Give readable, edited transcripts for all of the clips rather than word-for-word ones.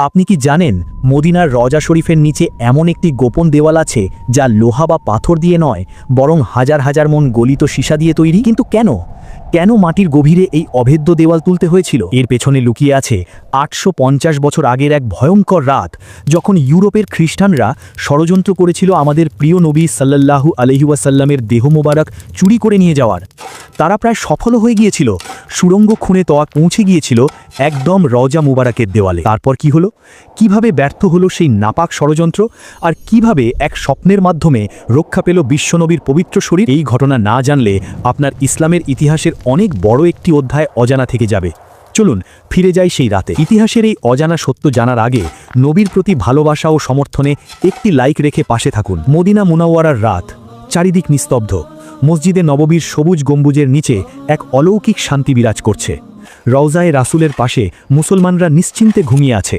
আপনি কি জানেন মদিনার রওজা শরীফের নিচে এমন একটি গোপন দেওয়াল আছে যা লোহা বা পাথর দিয়ে নয় বরং হাজার হাজার মন গলিত সীসা দিয়ে তৈরি? কিন্তু কেন মাটির গভীরে এই অভেদ্য দেওয়াল তুলতে হয়েছিল? এর পেছনে লুকিয়ে আছে ৮৫০ বছর আগের এক ভয়ঙ্কর রাত, যখন ইউরোপের খ্রিস্টানরা ষড়যন্ত্র করেছিল আমাদের প্রিয় নবী সাল্লাল্লাহু আলাইহি ওয়াসাল্লামের দেহ মোবারক চুরি করে নিয়ে যাওয়ার। তারা প্রায় সফল হয়ে গিয়েছিল, সুড়ঙ্গ খুঁড়ে পৌঁছে গিয়েছিল একদম রওজা মুবারকের দেওয়ালে। তারপর কি হলো? কিভাবে ব্যর্থ হলো সেই নাপাক ষড়যন্ত্র, আর কিভাবে এক স্বপ্নের মাধ্যমে রক্ষা পেল বিশ্বনবীর পবিত্র শরীর? এই ঘটনা না জানলে আপনার ইসলামের ইতিহাসের অনেক বড় একটি অধ্যায় অজানা থেকে যাবে। চলুন ফিরে যাই সেই রাতে। ইতিহাসের এই অজানা সত্য জানার আগে নবীর প্রতি ভালোবাসা ও সমর্থনে একটি লাইক রেখে পাশে থাকুন। মদিনা মুনাওয়ারার রাত, চারিদিক নিস্তব্ধ। মসজিদে নববীর সবুজ গম্বুজের নিচে এক অলৌকিক শান্তি বিরাজ করছে। রওজায়ে রাসূলের পাশে মুসলমানরা নিশ্চিন্তে ঘুমিয়ে আছে।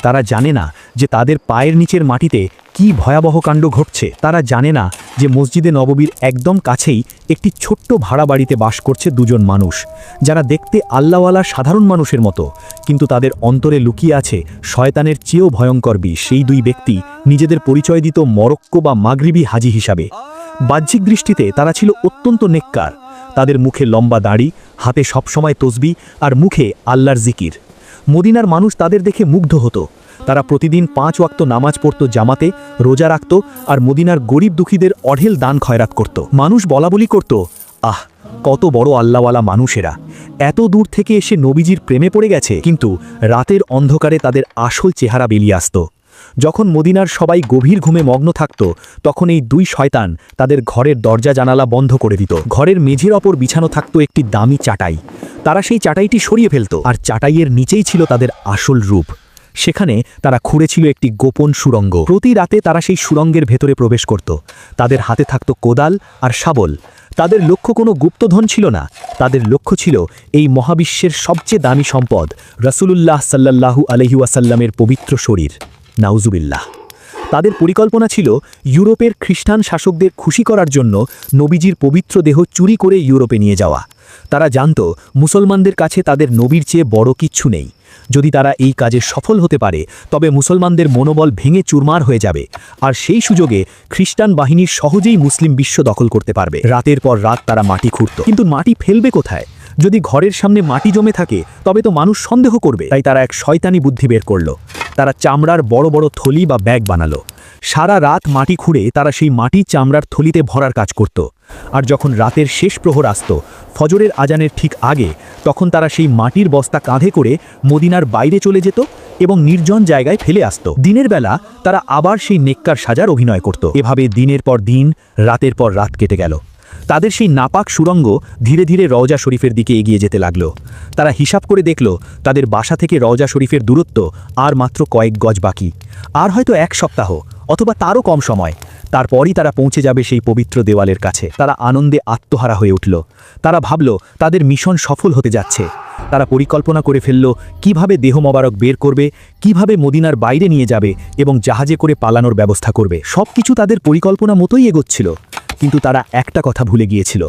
তারা জানে না যে তাদের পায়ের নিচের মাটিতে কি ভয়াবহ কাণ্ড ঘটছে। তারা জানে না যে মসজিদে নববীর একদম কাছেই একটি ছোট্ট ভাড়া বাড়িতে বাস করছে দুজন মানুষ, যারা দেখতে আল্লাহওয়ালা সাধারণ মানুষের মতো, কিন্তু তাদের অন্তরে লুকিয়ে আছে শয়তানের চেয়েও ভয়ঙ্কর বিষ। সেই দুই ব্যক্তি নিজেদের পরিচয় দিত মরক্কো বা মাগরিবি হাজি হিসাবে। বাহ্যিক দৃষ্টিতে তারা ছিল অত্যন্ত নেককার। তাদের মুখে লম্বা দাড়ি, হাতে সবসময় তসবিহ আর মুখে আল্লাহর জিকির। মদিনার মানুষ তাদের দেখে মুগ্ধ হতো। তারা প্রতিদিন ৫ ওয়াক্ত নামাজ পড়ত জামাতে, রোজা রাখত আর মদিনার গরিব দুঃখীদের অঢেল দান খয়রাত করত। মানুষ বলাবলি করত, আহ, কত বড় আল্লাহওয়ালা মানুষেরা, এত দূর থেকে এসে নবীজির প্রেমে পড়ে গেছে। কিন্তু রাতের অন্ধকারে তাদের আসল চেহারা বেরিয়ে আসত। যখন মদিনার সবাই গভীর ঘুমে মগ্ন থাকত, তখন এই দুই শয়তান তাদের ঘরের দরজা জানালা বন্ধ করে দিত। ঘরের মেঝের ওপর বিছানো থাকত একটি দামি চাটাই। তারা সেই চাটাইটি সরিয়ে ফেলত, আর চাটাইয়ের নিচেই ছিল তাদের আসল রূপ। সেখানে তারা খুঁড়েছিল একটি গোপন সুড়ঙ্গ। প্রতি রাতে তারা সেই সুড়ঙ্গের ভেতরে প্রবেশ করত। তাদের হাতে থাকত কোদাল আর শাবল। তাদের লক্ষ্য কোনো গুপ্তধন ছিল না, তাদের লক্ষ্য ছিল এই মহাবিশ্বের সবচেয়ে দামি সম্পদ রাসূলুল্লাহ সাল্লাল্লাহু আলাইহি ওয়াসাল্লামের পবিত্র শরীর। নাউজুবিল্লাহ। তাদের পরিকল্পনা ছিল ইউরোপের খ্রিস্টান শাসকদের খুশি করার জন্য নবীজির পবিত্র দেহ চুরি করে ইউরোপে নিয়ে যাওয়া। তারা জানত মুসলমানদের কাছে তাদের নবীর চেয়ে বড় কিচ্ছু নেই। যদি তারা এই কাজে সফল হতে পারে, তবে মুসলমানদের মনোবল ভেঙে চুরমার হয়ে যাবে, আর সেই সুযোগে খ্রিস্টান বাহিনী সহজেই মুসলিম বিশ্ব দখল করতে পারবে। রাতের পর রাত তারা মাটি খুঁড়ত, কিন্তু মাটি ফেলবে কোথায়? যদি ঘরের সামনে মাটি জমে থাকে, তবে তো মানুষ সন্দেহ করবে। তাই তারা এক শয়তানি বুদ্ধি বের করল। তারা চামড়ার বড় বড় থলি বা ব্যাগ বানালো। সারা রাত মাটি খুঁড়ে তারা সেই মাটি চামড়ার থলিতে ভরার কাজ করত। আর যখন রাতের শেষ প্রহর আসত, ফজরের আজানের ঠিক আগে, তখন তারা সেই মাটির বস্তা কাঁধে করে মদিনার বাইরে চলে যেত এবং নির্জন জায়গায় ফেলে আসত। দিনের বেলা তারা আবার সেই নেককার সাজার অভিনয় করত। এভাবে দিনের পর দিন, রাতের পর রাত কেটে গেল। তাদের সেই নাপাক সুড়ঙ্গ ধীরে ধীরে রওজা শরীফের দিকে এগিয়ে যেতে লাগল। তারা হিসাব করে দেখল তাদের বাসা থেকে রওজা শরীফের দূরত্ব আর মাত্র কয়েক গজ বাকি। আর হয়তো ১ সপ্তাহ অথবা তারও কম সময়, তারপরই তারা পৌঁছে যাবে সেই পবিত্র দেওয়ালের কাছে। তারা আনন্দে আত্মহারা হয়ে উঠল। তারা ভাবল তাদের মিশন সফল হতে যাচ্ছে। তারা পরিকল্পনা করে ফেলল কিভাবে দেহ মোবারক বের করবে, কিভাবে মদিনার বাইরে নিয়ে যাবে এবং জাহাজে করে পালানোর ব্যবস্থা করবে। সবকিছু তাদের পরিকল্পনা মতোই এগোচ্ছিল। কিন্তু তারা একটা কথা ভুলে গিয়েছিল।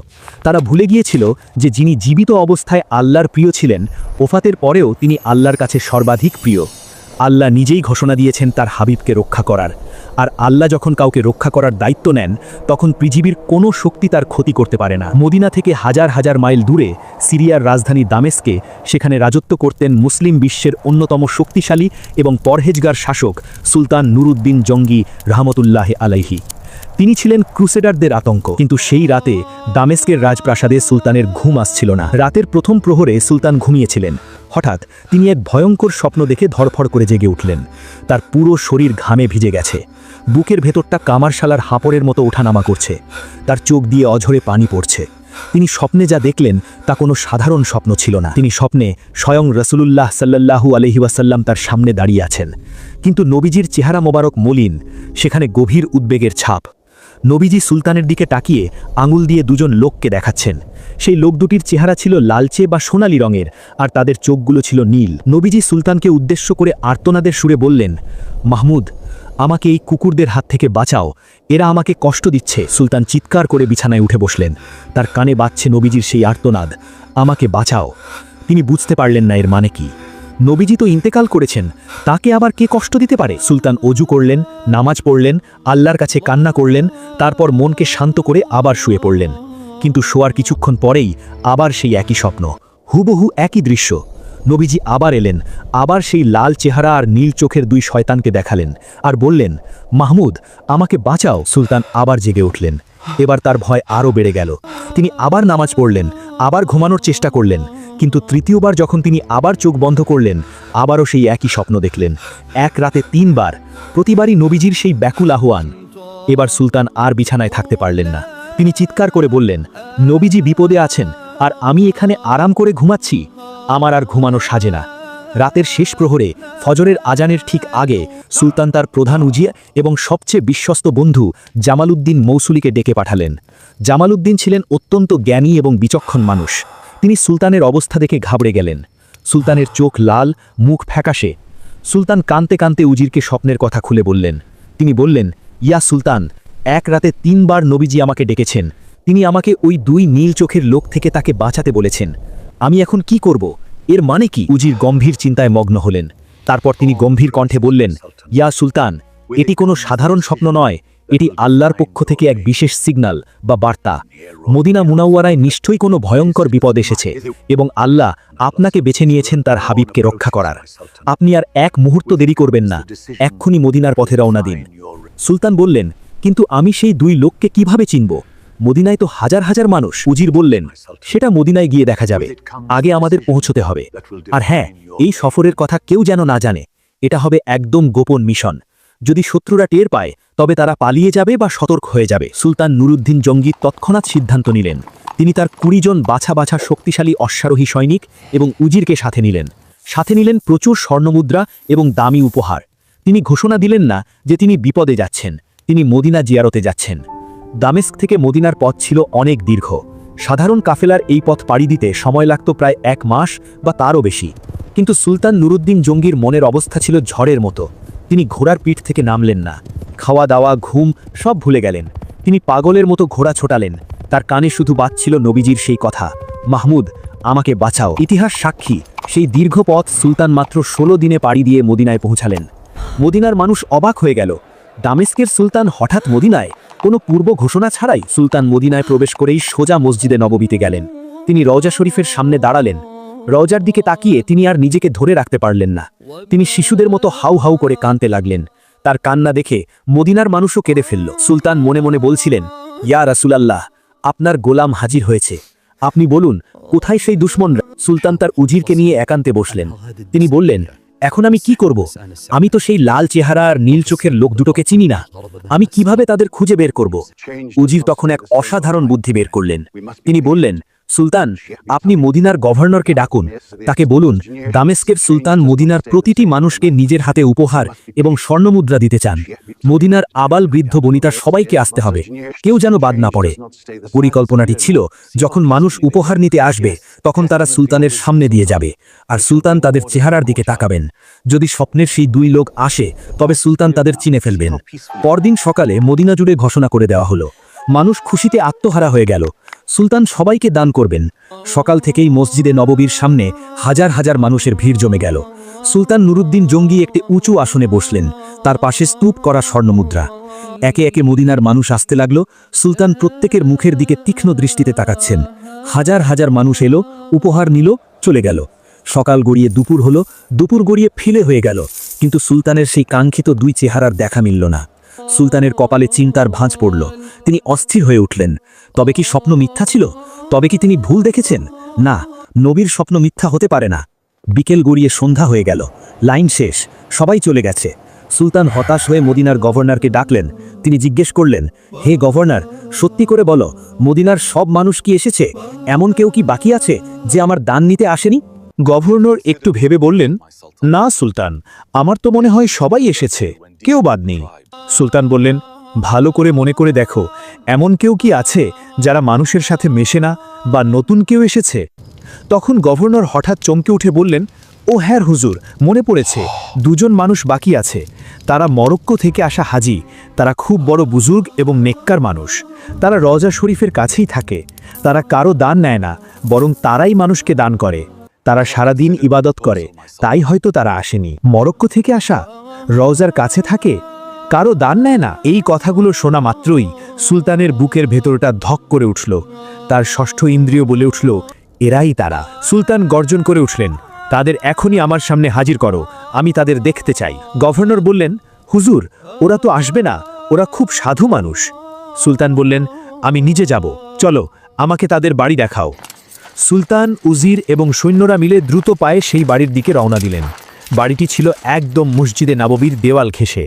তারা ভুলে গিয়েছিল যে যিনি জীবিত অবস্থায় আল্লাহর প্রিয় ছিলেন, ওফাতের পরেও তিনি আল্লাহর কাছে সর্বাধিক প্রিয়। আল্লাহ নিজেই ঘোষণা দিয়েছেন তার হাবিবকে রক্ষা করার। আর আল্লাহ যখন কাউকে রক্ষা করার দায়িত্ব নেন, তখন পৃথিবীর কোনো শক্তি তার ক্ষতি করতে পারে না। মদিনা থেকে হাজার হাজার মাইল দূরে সিরিয়ার রাজধানী দামেস্কে সেখানে রাজত্ব করতেন মুসলিম বিশ্বের অন্যতম শক্তিশালী এবং পরহেজগার শাসক সুলতান নুরুদ্দিন জঙ্গি রহমতুল্লাহ আলাইহি। তিনি ছিলেন ক্রুসেডারদের আতঙ্ক। কিন্তু সেই রাতে দামেস্কের রাজপ্রাসাদে সুলতানের ঘুম আসছিল না। রাতের প্রথম প্রহরে সুলতান ঘুমিয়েছিলেন। হঠাৎ তিনি এক ভয়ঙ্কর স্বপ্ন দেখে ধড়ফড় করে জেগে উঠলেন। তার পুরো শরীর ঘামে ভিজে গেছে। বুকের ভেতরটা কামারশালার হাঁপড়ের মতো ওঠানামা করছে। তার চোখ দিয়ে অঝরে পানি পড়ছে। তিনি স্বপ্নে যা দেখলেন তা কোনো সাধারণ স্বপ্ন ছিল না। তিনি স্বপ্নে স্বয়ং রাসূলুল্লাহ সাল্লাল্লাহু আলাইহি ওয়াসাল্লাম তার সামনে দাঁড়িয়ে আছেন। কিন্তু নবীজির চেহারা মোবারক মলিন, সেখানে গভীর উদ্বেগের ছাপ। নবীজি সুলতানের দিকে তাকিয়ে আঙুল দিয়ে দুজন লোককে দেখাচ্ছেন। সেই লোক দুটির চেহারা ছিল লালচে বা সোনালি রঙের, আর তাদের চোখগুলো ছিল নীল। নবীজি সুলতানকে উদ্দেশ্য করে আর্তনাদের সুরে বললেন, মাহমুদ, আমাকে এই কুকুরদের হাত থেকে বাঁচাও, এরা আমাকে কষ্ট দিচ্ছে। সুলতান চিৎকার করে বিছানায় উঠে বসলেন। তার কানে বাজছে নবীজির সেই আর্তনাদ, আমাকে বাঁচাও। তিনি বুঝতে পারলেন না এর মানে কি। নবীজি তো ইন্তেকাল করেছেন, তাকে আবার কে কষ্ট দিতে পারে? সুলতান অজু করলেন, নামাজ পড়লেন, আল্লাহর কাছে কান্না করলেন, তারপর মনকে শান্ত করে আবার শুয়ে পড়লেন। কিন্তু শোয়ার কিছুক্ষণ পরেই আবার সেই একই স্বপ্ন, হুবহু একই দৃশ্য। নবীজি আবার এলেন, আবার সেই লাল চেহারা আর নীল চোখের দুই শয়তানকে দেখালেন আর বললেন, মাহমুদ, আমাকে বাঁচাও। সুলতান আবার জেগে উঠলেন। এবার তার ভয় আরও বেড়ে গেল। তিনি আবার নামাজ পড়লেন, আবার ঘুমানোর চেষ্টা করলেন, কিন্তু তৃতীয়বার যখন তিনি আবার চোখ বন্ধ করলেন, আবারও সেই একই স্বপ্ন দেখলেন। এক রাতে 3 বার, প্রতিবারই নবীজির সেই ব্যাকুল আহ্বান। এবার সুলতান আর বিছানায় থাকতে পারলেন না। তিনি চিৎকার করে বললেন, নবীজি বিপদে আছেন আর আমি এখানে আরাম করে ঘুমাচ্ছি, আমার আর ঘুমানো সাজে না। রাতের শেষ প্রহরে ফজরের আজানের ঠিক আগে সুলতান তার প্রধান উজিয়া এবং সবচেয়ে বিশ্বস্ত বন্ধু জামালউদ্দিন মৌসুলিকে ডেকে পাঠালেন। জামালউদ্দিন ছিলেন অত্যন্ত জ্ঞানী এবং বিচক্ষণ মানুষ। তিনি সুলতানের অবস্থা দেখে ঘাবড়ে গেলেন। সুলতানের চোখ লাল, মুখ ফ্যাকাশে। সুলতান কাঁদতে কাঁদতে উজিরকে স্বপ্নের কথা খুলে বললেন। তিনি বললেন, ইয়া সুলতান, এক রাতে 3 বার নবীজি আমাকে ডেকেছেন। তিনি আমাকে ওই 2 নীল চোখের লোক থেকে তাকে বাঁচাতে বলেছেন। আমি এখন কি করব? এর মানে কি? উজির গম্ভীর চিন্তায় মগ্ন হলেন। তারপর তিনি গম্ভীর কণ্ঠে বললেন, ইয়া সুলতান, এটি কোনো সাধারণ স্বপ্ন নয়, এটি আল্লাহর পক্ষ থেকে এক বিশেষ সিগন্যাল বা বার্তা। মদিনা মুনাওয়ারায় নিশ্চয়ই কোনো ভয়ঙ্কর বিপদ এসেছে এবং আল্লাহ আপনাকে বেছে নিয়েছেন তার হাবিবকে রক্ষা করার। আপনি আর এক মুহূর্ত দেরি করবেন না, এক্ষুনি মদিনার পথে রওনা দিন। সুলতান বললেন, কিন্তু আমি সেই 2 লোককে কিভাবে চিনব? মদিনায় তো হাজার হাজার মানুষ। উজির বললেন, সেটা মদিনায় গিয়ে দেখা যাবে, আগে আমাদের পৌঁছতে হবে। আর হ্যাঁ, এই সফরের কথা কেউ যেন না জানে, এটা হবে একদম গোপন মিশন। যদি শত্রুরা টের পায় তবে তারা পালিয়ে যাবে বা সতর্ক হয়ে যাবে। সুলতান নুরুদ্দিন জঙ্গি তৎক্ষণাৎ সিদ্ধান্ত নিলেন। তিনি তার 20 জন বাছা বাছা শক্তিশালী অশ্বারোহী সৈনিক এবং উজিরকে সাথে নিলেন। সাথে নিলেন প্রচুর স্বর্ণমুদ্রা এবং দামি উপহার। তিনি ঘোষণা দিলেন না যে তিনি বিপদে যাচ্ছেন, তিনি মদিনা জিয়ারতে যাচ্ছেন। দামেস্ক থেকে মদিনার পথ ছিল অনেক দীর্ঘ। সাধারণ কাফেলার এই পথ পাড়ি দিতে সময় লাগত প্রায় 1 মাস বা তারও বেশি। কিন্তু সুলতান নুরুদ্দিন জঙ্গির মনের অবস্থা ছিল ঝড়ের মতো। তিনি ঘোড়ার পিঠ থেকে নামলেন না। খাওয়া দাওয়া, ঘুম সব ভুলে গেলেন। তিনি পাগলের মতো ঘোড়া ছোটালেন। তার কানে শুধু বাজছিল নবীজির সেই কথা, মাহমুদ, আমাকে বাঁচাও। ইতিহাস সাক্ষী, সেই দীর্ঘ পথ সুলতান মাত্র 16 দিনে পাড়ি দিয়ে মদিনায় পৌঁছালেন। মদিনার মানুষ অবাক হয়ে গেল। দামেস্কের সুলতান হঠাৎ মদিনায়, কোনো পূর্ব ঘোষণা ছাড়াই। সুলতান মদিনায় প্রবেশ করেই সোজা মসজিদে নববীতে গেলেন। তিনি রওজা শরীফের সামনে দাঁড়ালেন। রওজার দিকে তাকিয়ে তিনি আর নিজেকে ধরে রাখতে পারলেন না। তিনি শিশুদের মতো হাউ হাউ করে কাঁদতে লাগলেন। তার কান্না দেখে মদিনার মানুষও কেঁদে ফেলল। সুলতান মনে মনে বলছিলেন, ইয়া রাসূলুল্লাহ, আপনার গোলাম হাজির হয়েছে, আপনি বলুন কোথায় সেই দুশমনরা? সুলতান তার উজিরকে নিয়ে একান্তে বসলেন। তিনি বললেন, এখন আমি কি করব? আমি তো সেই লাল চেহারা আর নীল চোখের লোক দুটোকে চিনি না, আমি কিভাবে তাদের খুঁজে বের করব? উজির তখন এক অসাধারণ বুদ্ধি বের করলেন। তিনি বললেন, সুলতান, আপনি মদিনার গভর্নরকে ডাকুন, তাকে বলুন দামেস্কের সুলতান মদিনার প্রতিটি মানুষকে নিজের হাতে উপহার এবং স্বর্ণমুদ্রা দিতে চান। মদিনার আবাল বৃদ্ধ বনিতা সবাইকে আসতে হবে, কেউ যেন বাদ না পড়ে। পরিকল্পনাটি ছিল, যখন মানুষ উপহার নিতে আসবে তখন তারা সুলতানের সামনে দিয়ে যাবে আর সুলতান তাদের চেহারার দিকে তাকাবেন। যদি স্বপ্নের সেই 2 লোক আসে তবে সুলতান তাদের চিনে ফেলবেন। পরদিন সকালে মদিনা জুড়ে ঘোষণা করে দেওয়া হলো। মানুষ খুশিতে আত্মহারা হয়ে গেল। সুলতান সবাইকে দান করবেন। সকাল থেকেই মসজিদে নববীর সামনে হাজার হাজার মানুষের ভিড় জমে গেল। সুলতান নুরুদ্দিন জঙ্গি একটি উঁচু আসনে বসলেন, তার পাশে স্তূপ করা স্বর্ণমুদ্রা। একে একে মদিনার মানুষ আসতে লাগলো। সুলতান প্রত্যেকের মুখের দিকে তীক্ষ্ণ দৃষ্টিতে তাকাচ্ছেন। হাজার হাজার মানুষ এলো, উপহার নিল, চলে গেল। সকাল গড়িয়ে দুপুর হলো, দুপুর গড়িয়ে ফিলে হয়ে গেল, কিন্তু সুলতানের সেই কাঙ্ক্ষিত 2 চেহারার দেখা মিলল না। সুলতানের কপালে চিন্তার ভাঁজ পড়ল। তিনি অস্থির হয়ে উঠলেন। তবে কি স্বপ্ন মিথ্যা ছিল? তবে কি তিনি ভুল দেখেছেন? না, নবীর স্বপ্ন মিথ্যা হতে পারে না। বিকেল গড়িয়ে সন্ধ্যা হয়ে গেল, লাইন শেষ, সবাই চলে গেছে। সুলতান হতাশ হয়ে মদিনার গভর্নরকে ডাকলেন। তিনি জিজ্ঞেস করলেন, হে গভর্নর, সত্যি করে বলো, মদিনার সব মানুষ কি এসেছে? এমন কেউ কি বাকি আছে যে আমার দান নিতে আসেনি? গভর্নর একটু ভেবে বললেন, না সুলতান, আমার তো মনে হয় সবাই এসেছে, কেউ বাদ নেই। সুলতান বললেন, ভালো করে মনে করে দেখো, এমন কেউ কি আছে যারা মানুষের সাথে মেশে না, বা নতুন কেউ এসেছে? তখন গভর্নর হঠাৎ চমকে উঠে বললেন, ও হ্যাঁ হুজুর, মনে পড়েছে, 2 জন মানুষ বাকি আছে। তারা মরক্কো থেকে আসা হাজি। তারা খুব বড় বুজুর্গ এবং নেককার মানুষ। তারা রওজা শরীফের কাছেই থাকে। তারা কারো দান নেয় না, বরং তারাই মানুষকে দান করে। তারা সারাদিন ইবাদত করে, তাই হয়তো তারা আসেনি। মরক্কো থেকে আসা, রওজার কাছে থাকে, কারো দান নেয় না। এই কথাগুলো শোনা মাত্রই সুলতানের বুকের ভেতরটা ধক করে উঠল। তার ষষ্ঠ ইন্দ্রিয় বলে উঠল, এরাই তারা। সুলতান গর্জন করে উঠলেন, তাদের এখনই আমার সামনে হাজির করো, আমি তাদের দেখতে চাই। গভর্নর বললেন, হুজুর, ওরা তো আসবে না, ওরা খুব সাধু মানুষ। সুলতান বললেন, আমি নিজে যাব, চলো আমাকে তাদের বাড়ি দেখাও। সুলতান, উজির এবং সৈন্যরা মিলে দ্রুত পায়ে সেই বাড়ির দিকে রওনা দিলেন। বাড়িটি ছিল একদম মসজিদে নববীর দেওয়াল ঘেঁষে।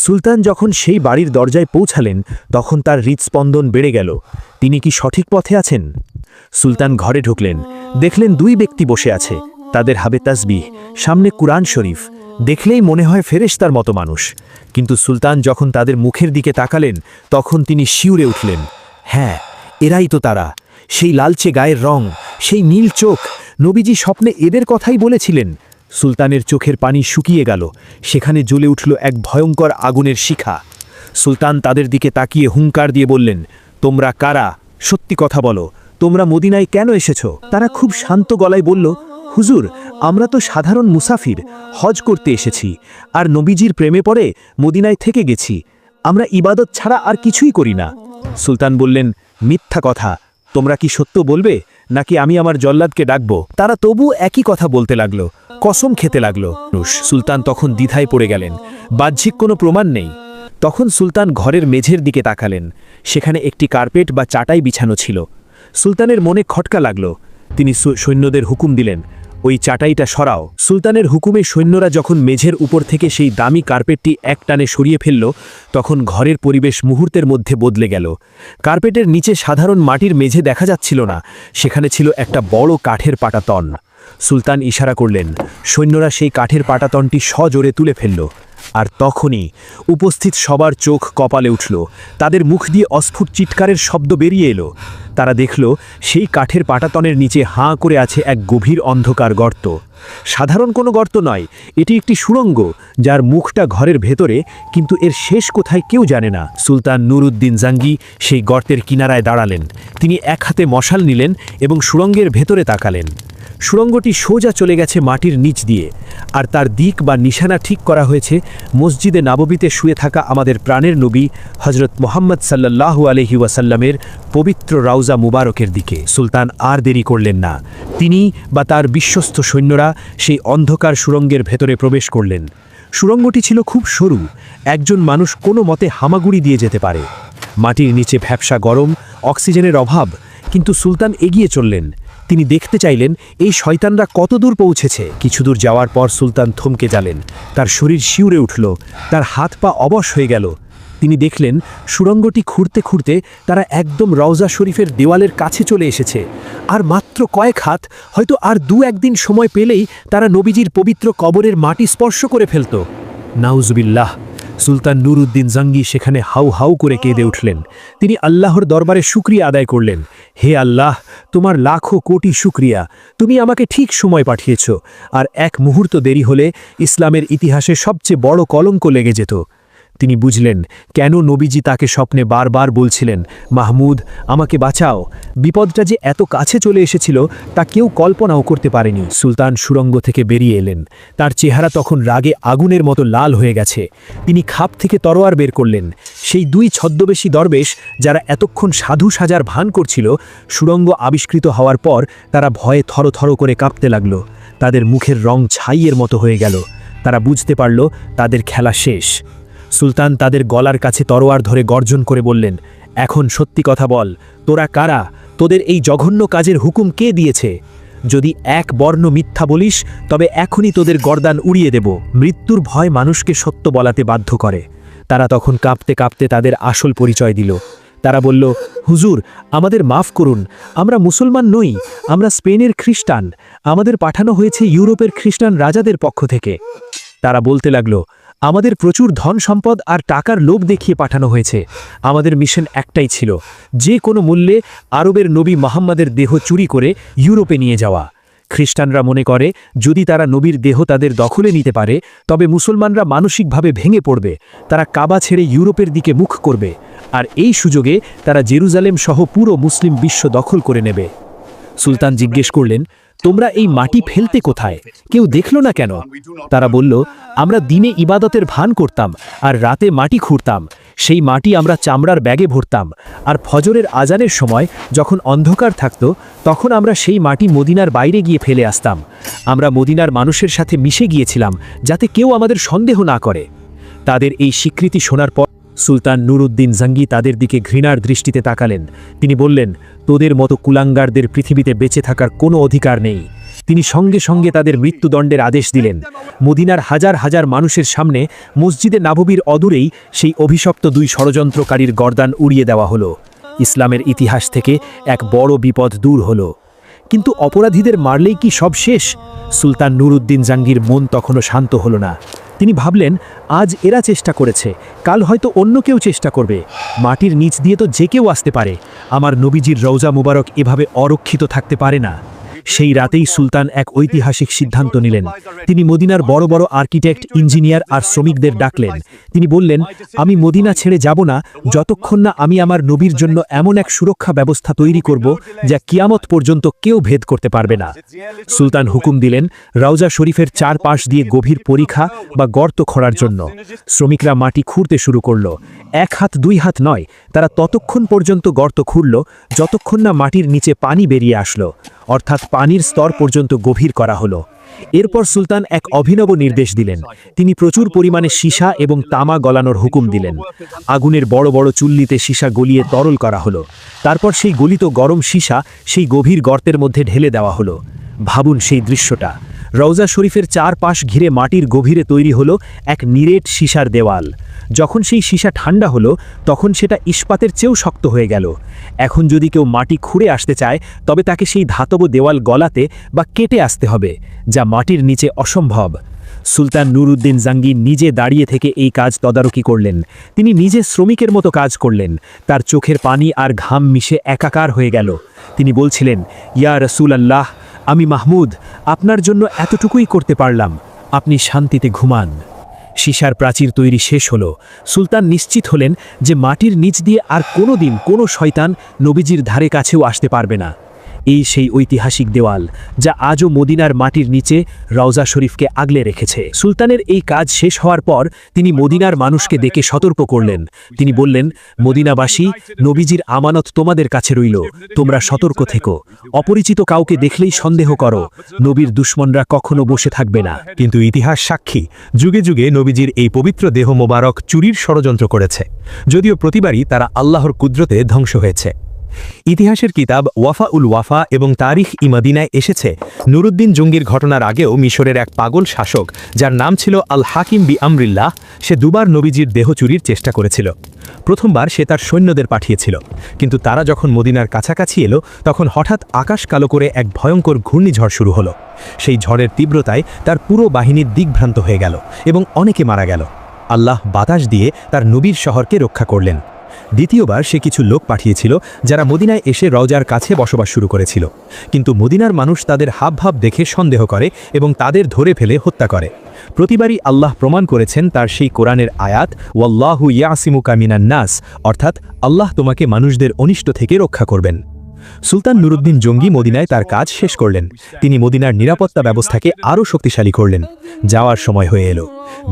সুলতান যখন সেই বাড়ির দরজায় পৌঁছালেন তখন তার হৃৎস্পন্দন বেড়ে গেল। তিনি কি সঠিক পথে আছেন? সুলতান ঘরে ঢুকলেন, দেখলেন দুই ব্যক্তি বসে আছে, তাদের হাতে তাসবিহ, সামনে কুরআন শরীফ। দেখলেই মনে হয় ফেরেশতার মতো মানুষ। কিন্তু সুলতান যখন তাদের মুখের দিকে তাকালেন তখন তিনি শিউরে উঠলেন। হ্যাঁ, এরাই তো তারা, সেই লালচে গায়ের রং, সেই নীল চোখ, নবীজি স্বপ্নে এদের কথাই বলেছিলেন। সুলতানের চোখের পানি শুকিয়ে গেল, সেখানে জ্বলে উঠল এক ভয়ঙ্কর আগুনের শিখা। সুলতান তাদের দিকে তাকিয়ে হুঙ্কার দিয়ে বললেন, তোমরা কারা? সত্যি কথা বলো, তোমরা মদিনায় কেন এসেছো? তারা খুব শান্ত গলায় বলল, হুজুর, আমরা তো সাধারণ মুসাফির, হজ করতে এসেছি, আর নবীজির প্রেমে পড়ে মদিনায় থেকে গেছি। আমরা ইবাদত ছাড়া আর কিছুই করি না। সুলতান বললেন, মিথ্যা কথা, তোমরা কি সত্য বলবে নাকি আমি আমার জল্লাদকে ডাকবো? তারা তবু একই কথা বলতে লাগলো, কসম খেতে লাগলো। সুলতান তখন দ্বিধায় পড়ে গেলেন, বাহ্যিক কোনো প্রমাণ নেই। তখন সুলতান ঘরের মেঝের দিকে তাকালেন, সেখানে একটি কার্পেট বা চাটাই বিছানো ছিল। সুলতানের মনে খটকা লাগলো। তিনি সৈন্যদের হুকুম দিলেন, ওই চাটাইটা সরাও। সুলতানের হুকুমে সৈন্যরা যখন মেঝের উপর থেকে সেই দামি কার্পেটটি এক টানে সরিয়ে ফেলল তখন ঘরের পরিবেশ মুহূর্তের মধ্যে বদলে গেল। কার্পেটের নিচে সাধারণ মাটির মেঝে দেখা যাচ্ছিল না, সেখানে ছিল একটা বড় কাঠের পাটাতন। সুলতান ইশারা করলেন, সৈন্যরা সেই কাঠের পাটাতনটি সজোরে তুলে ফেলল। আর তখনই উপস্থিত সবার চোখ কপালে উঠল, তাদের মুখ দিয়ে অস্ফুট চিৎকারের শব্দ বেরিয়ে এলো। তারা দেখল সেই কাঠের পাটাতনের নিচে হাঁ করে আছে এক গভীর অন্ধকার গর্ত। সাধারণ কোনো গর্ত নয়, এটি একটি সুড়ঙ্গ, যার মুখটা ঘরের ভেতরে, কিন্তু এর শেষ কোথায় কেউ জানে না। সুলতান নুরউদ্দিন জাঙ্গি সেই গর্তের কিনারায় দাঁড়ালেন। তিনি এক হাতে মশাল নিলেন এবং সুড়ঙ্গের ভেতরে তাকালেন। সুড়ঙ্গটি সোজা চলে গেছে মাটির নিচ দিয়ে, আর তার দিক বা নিশানা ঠিক করা হয়েছে মসজিদে নববীতে শুয়ে থাকা আমাদের প্রাণের নবী হজরত মুহাম্মদ সাল্লাল্লাহু আলাইহি ওয়াসাল্লামের পবিত্র রওজা মুবারকের দিকে। সুলতান আর দেরি করলেন না, তিনি বা তার বিশ্বস্ত সৈন্যরা সেই অন্ধকার সুড়ঙ্গের ভেতরে প্রবেশ করলেন। সুড়ঙ্গটি ছিল খুব সরু, একজন মানুষ কোনো মতে হামাগুড়ি দিয়ে যেতে পারে। মাটির নিচে ভ্যাপসা গরম, অক্সিজেনের অভাব, কিন্তু সুলতান এগিয়ে চললেন। তিনি দেখতে চাইলেন এই শয়তানরা কত দূর পৌঁছেছে। কিছু দূর যাওয়ার পর সুলতান থমকে গেলেন, তার শরীর শিউরে উঠল, তার হাত পা অবশ হয়ে গেল। তিনি দেখলেন সুড়ঙ্গটি খুঁড়তে খুঁড়তে তারা একদম রওজা শরীফের দেওয়ালের কাছে চলে এসেছে। আর মাত্র কয়েক হাত, হয়তো আর একদিন সময় পেলেই তারা নবীজির পবিত্র কবরের মাটি স্পর্শ করে ফেলত। নাউজুবিল্লাহ! সুলতান নুরউদ্দিন জাঙ্গি সেখানে হাউ হাউ করে কেঁদে উঠলেন। তিনি আল্লাহর দরবারে শুকরিয়া আদায় করলেন, হে আল্লাহ, তোমার লাখো কোটি শুকরিয়া, তুমি আমাকে ঠিক সময় পাঠিয়েছ, আর এক মুহূর্ত দেরি হলে ইসলামের ইতিহাসে সবচেয়ে বড় কলঙ্ক লেগে যেত। তিনি বুঝলেন কেন নবীজি তাকে স্বপ্নে বারবার বলছিলেন, মাহমুদ, আমাকে বাঁচাও। বিপদটা যে এত কাছে চলে এসেছিল তা কেউ কল্পনাও করতে পারেনি। সুলতান সুড়ঙ্গ থেকে বেরিয়ে এলেন, তার চেহারা তখন রাগে আগুনের মতো লাল হয়ে গেছে। তিনি খাপ থেকে তরোয়ার বের করলেন। সেই দুই ছদ্মবেশী দরবেশ যারা এতক্ষণ সাধু সাজার ভান করছিল, সুড়ঙ্গ আবিষ্কৃত হওয়ার পর তারা ভয়ে থরথর করে কাঁপতে লাগল। তাদের মুখের রং ছাইয়ের মতো হয়ে গেল। তারা বুঝতে পারল তাদের খেলা শেষ। সুলতান তাদের গলার কাছে তরোয়ার ধরে গর্জন করে বললেন, এখন সত্যি কথা বল, তোরা কারা? তোদের এই জঘন্য কাজের হুকুম কে দিয়েছে? যদি এক বর্ণ মিথ্যা বলিস তবে এখনই তোদের গর্দান উড়িয়ে দেব। মৃত্যুর ভয় মানুষকে সত্য বলাতে বাধ্য করে। তারা তখন কাঁপতে কাঁপতে তাদের আসল পরিচয় দিল। তারা বলল, হুজুর, আমাদের মাফ করুন, আমরা মুসলমান নই, আমরা স্পেনের খ্রিস্টান। আমাদের পাঠানো হয়েছে ইউরোপের খ্রিস্টান রাজাদের পক্ষ থেকে। তারা বলতে লাগলো, আমাদের প্রচুর ধন সম্পদ আর টাকার লোভ দেখিয়ে পাঠানো হয়েছে। আমাদের মিশন একটাই ছিল, যে কোনো মূল্যে আরবের নবী মুহাম্মাদের দেহ চুরি করে ইউরোপে নিয়ে যাওয়া। খ্রিস্টানরা মনে করে যদি তারা নবীর দেহ তাদের দখলে নিতে পারে তবে মুসলমানরা মানসিকভাবে ভেঙে পড়বে, তারা কাবা ছেড়ে ইউরোপের দিকে মুখ করবে, আর এই সুযোগে তারা জেরুজালেম সহ পুরো মুসলিম বিশ্ব দখল করে নেবে। সুলতান জিজ্ঞেস করলেন, তোমরা এই মাটি ফেলতে কোথায়? কেউ দেখল না কেন? তারা বলল, আমরা দিনে ইবাদতের ভান করতাম আর রাতে মাটি খুঁড়তাম। সেই মাটি আমরা চামড়ার ব্যাগে ভরতাম, আর ফজরের আজানের সময় যখন অন্ধকার থাকত তখন আমরা সেই মাটি মদিনার বাইরে গিয়ে ফেলে আসতাম। আমরা মদিনার মানুষের সাথে মিশে গিয়েছিলাম যাতে কেউ আমাদের সন্দেহ না করে। তাদের এই স্বীকৃতি শোনার পর সুলতান নুরউদ্দিন জঙ্গি তাদের দিকে ঘৃণার দৃষ্টিতে তাকালেন। তিনি বললেন, তোদের মতো কুলাঙ্গারদের পৃথিবীতে বেঁচে থাকার কোনো অধিকার নেই। তিনি সঙ্গে সঙ্গে তাদের মৃত্যুদণ্ডের আদেশ দিলেন। মদিনার হাজার হাজার মানুষের সামনে মসজিদে নাববীর অদূরেই সেই অভিশপ্ত দুই ষড়যন্ত্রকারীর গর্দান উড়িয়ে দেওয়া হলো। ইসলামের ইতিহাস থেকে এক বড় বিপদ দূর হলো। কিন্তু অপরাধীদের মারলেই কি সব শেষ? সুলতান নুরউদ্দিন জাঙ্গির মন তখনও শান্ত হলো না। তিনি ভাবলেন, আজ এরা চেষ্টা করেছে, কাল হয়তো অন্য কেউ চেষ্টা করবে। মাটির নিচ দিয়ে তো যে কেউ আসতে পারে। আমার নবীজির রওজা মুবারক এভাবে অরক্ষিত থাকতে পারে না। সেই রাতেই সুলতান এক ঐতিহাসিক সিদ্ধান্ত নিলেন। তিনি মদিনার বড় বড় আর্কিটেক্ট, ইঞ্জিনিয়ার আর শ্রমিকদের ডাকলেন। তিনি বললেন, আমি মদিনা ছেড়ে যাব না যতক্ষণ না আমি আমার নবীর জন্য এমন এক সুরক্ষা ব্যবস্থা তৈরি করব যা কিয়ামত পর্যন্ত কেউ ভেদ করতে পারবে না। সুলতান হুকুম দিলেন রওজা শরীফের চারপাশ দিয়ে গভীর পরিখা বা গর্ত খোঁড়ার জন্য। শ্রমিকরা মাটি খুঁড়তে শুরু করল। 1 হাত 2 হাত নয়, তারা ততক্ষণ পর্যন্ত গর্ত খুঁড়ল যতক্ষণ না মাটির নিচে পানি বেরিয়ে আসলো, অর্থাৎ পানির স্তর পর্যন্ত গভীর করা হলো। এরপর সুলতান এক অভিনব নির্দেশ দিলেন। তিনি প্রচুর পরিমাণে সীসা এবং তামা গলানোর হুকুম দিলেন। আগুনের বড় বড় চুল্লিতে সীসা গলিয়ে তরল করা হলো। তারপর সেই গলিত গরম সীসা সেই গভীর গর্তের মধ্যে ঢেলে দেওয়া হলো। ভাবুন সেই দৃশ্যটা। রওজা শরীফের চারপাশ ঘিরে মাটির গভীরে তৈরি হলো এক নিরেট সীসার দেওয়াল। যখন সেই সীসা ঠান্ডা হলো তখন সেটা ইস্পাতের চেয়েও শক্ত হয়ে গেল। এখন যদি কেউ মাটি খুঁড়ে আসতে চায় তবে তাকে সেই ধাতব দেওয়াল গলাতে বা কেটে আসতে হবে, যা মাটির নিচে অসম্ভব। সুলতান নুরউদ্দিন জাঙ্গি নিজে দাঁড়িয়ে থেকে এই কাজ তদারকি করলেন। তিনি নিজে শ্রমিকের মতো কাজ করলেন। তার চোখের পানি আর ঘাম মিশে একাকার হয়ে গেল। তিনি বলছিলেন, ইয়া রাসূলুল্লাহ, আমি মাহমুদ, আপনার জন্য এতটুকুই করতে পারলাম, আপনি শান্তিতে ঘুমান। সীসার প্রাচীর তৈরি শেষ হলো। সুলতান নিশ্চিত হলেন যে মাটির নিচ দিয়ে আর কোনো দিন কোনো শয়তান নবীজির ধারে কাছেও আসতে পারবে না। এই সেই ঐতিহাসিক দেওয়াল যা আজও মদিনার মাটির নিচে রওজা শরীফকে আগলে রেখেছে। সুলতানের এই কাজ শেষ হওয়ার পর তিনি মদিনার মানুষকে ডেকে সতর্ক করলেন। তিনি বললেন, মদিনাবাসী, নবীজির আমানত তোমাদের কাছে রইল, তোমরা সতর্ক থেকো। অপরিচিত কাউকে দেখলেই সন্দেহ করো। নবীর দুশমনরা কখনো বসে থাকবে না। কিন্তু ইতিহাস সাক্ষী, যুগে যুগে নবীজির এই পবিত্র দেহ মোবারক চুরির ষড়যন্ত্র করেছে, যদিও প্রতিবারই তারা আল্লাহর কুদরতে ধ্বংস হয়েছে। ইতিহাসের কিতাব ওয়াফা উল ওয়াফা এবং তারিখ ইমাদিনায় এসেছে, নুরউদ্দিন জঙ্গির ঘটনার আগেও মিশরের এক পাগল শাসক যার নাম ছিল আল হাকিম বি আমরিল্লাহ, সে দুবার নবীজির দেহ চুরির চেষ্টা করেছিল। প্রথমবার সে তার সৈন্যদের পাঠিয়েছিল, কিন্তু তারা যখন মদিনার কাছাকাছি এলো তখন হঠাৎ আকাশ কালো করে এক ভয়ঙ্কর ঘূর্ণিঝড় শুরু হলো। সেই ঝড়ের তীব্রতায় তার পুরো বাহিনীর দিকভ্রান্ত হয়ে গেল এবং অনেকে মারা গেল। আল্লাহ বাতাস দিয়ে তার নবীর শহরকে রক্ষা করলেন। দ্বিতীয়বার সে কিছু লোক পাঠিয়েছিল যারা মদিনায় এসে রওজার কাছে বসবাস শুরু করেছিল, কিন্তু মদিনার মানুষ তাদের হাবভাব দেখে সন্দেহ করে এবং তাদের ধরে ফেলে হত্যা করে। প্রতিবারই আল্লাহ প্রমাণ করেছেন তার সেই কোরআনের আয়াত, ওয়াল্লাহু ইয়াসিমুকা মিনান নাস, অর্থাৎ আল্লাহ তোমাকে মানুষদের অনিষ্ট থেকে রক্ষা করবেন। সুলতান নুরউদ্দিন জঙ্গি মদিনায় তার কাজ শেষ করলেন। তিনি মদিনার নিরাপত্তা ব্যবস্থাকে আরও শক্তিশালী করলেন। যাওয়ার সময় হয়ে এলো।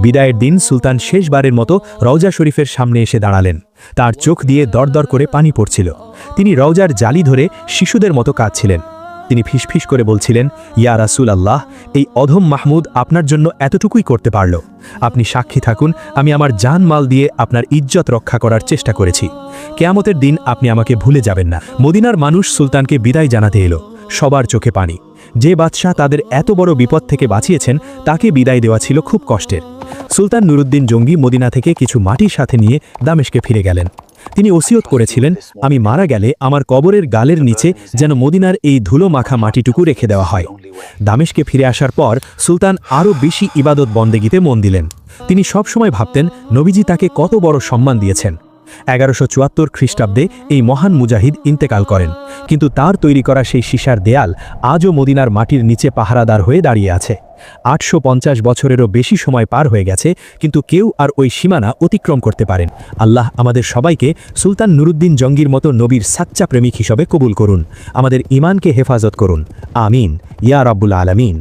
বিদায়ের দিন সুলতান শেষবারের মতো রওজা শরীফের সামনে এসে দাঁড়ালেন। তার চোখ দিয়ে দরদর করে পানি পড়ছিল। তিনি রওজার জালি ধরে শিশুদের মতো কাঁদছিলেন। তিনি ফিসফিস করে বলছিলেন, ইয়া রাসূলুল্লাহ, এই অধম মাহমুদ আপনার জন্য এতটুকুই করতে পারল। আপনি সাক্ষী থাকুন, আমি আমার জানমাল দিয়ে আপনার ইজ্জত রক্ষা করার চেষ্টা করেছি। কিয়ামতের দিন আপনি আমাকে ভুলে যাবেন না। মদিনার মানুষ সুলতানকে বিদায় জানাতে এলো। সবার চোখে পানি। যে বাদশাহ তাদের এত বড় বিপদ থেকে বাঁচিয়েছেন তাকে বিদায় দেওয়া ছিল খুব কষ্টের। সুলতান নুরউদ্দিন জঙ্গি মদিনা থেকে কিছু মাটির সাথে নিয়ে দামেস্কে ফিরে গেলেন। তিনি ওসিয়ত করেছিলেন, আমি মারা গেলে আমার কবরের গালের নিচে যেন মদিনার এই ধুলো মাখা মাটিটুকু রেখে দেওয়া হয়। দামেস্কে ফিরে আসার পর সুলতান আরও বেশি ইবাদত বন্দেগিতে মন দিলেন। তিনি সব সময় ভাবতেন নবীজি তাকে কত বড় সম্মান দিয়েছেন। 1174 খ্রিস্টাব্দে এই মহান মুজাহিদ ইন্তেকাল করেন, কিন্তু তার তৈরি করা সেই সীসার দেয়াল আজও মদিনার মাটির নিচে পাহারাদার হয়ে দাঁড়িয়ে আছে। 850 বছরেরও বেশি সময় পার হয়ে গেছে, কিন্তু কেউ আর ওই সীমানা অতিক্রম করতে পারেন। আল্লাহ আমাদের সবাইকে সুলতান নুরুদ্দিন জঙ্গির মতো নবীর সাচ্চা প্রেমিক হিসেবে কবুল করুন, আমাদের ঈমানকে হেফাজত করুন। আমিন ইয়া রাব্বুল আলামিন।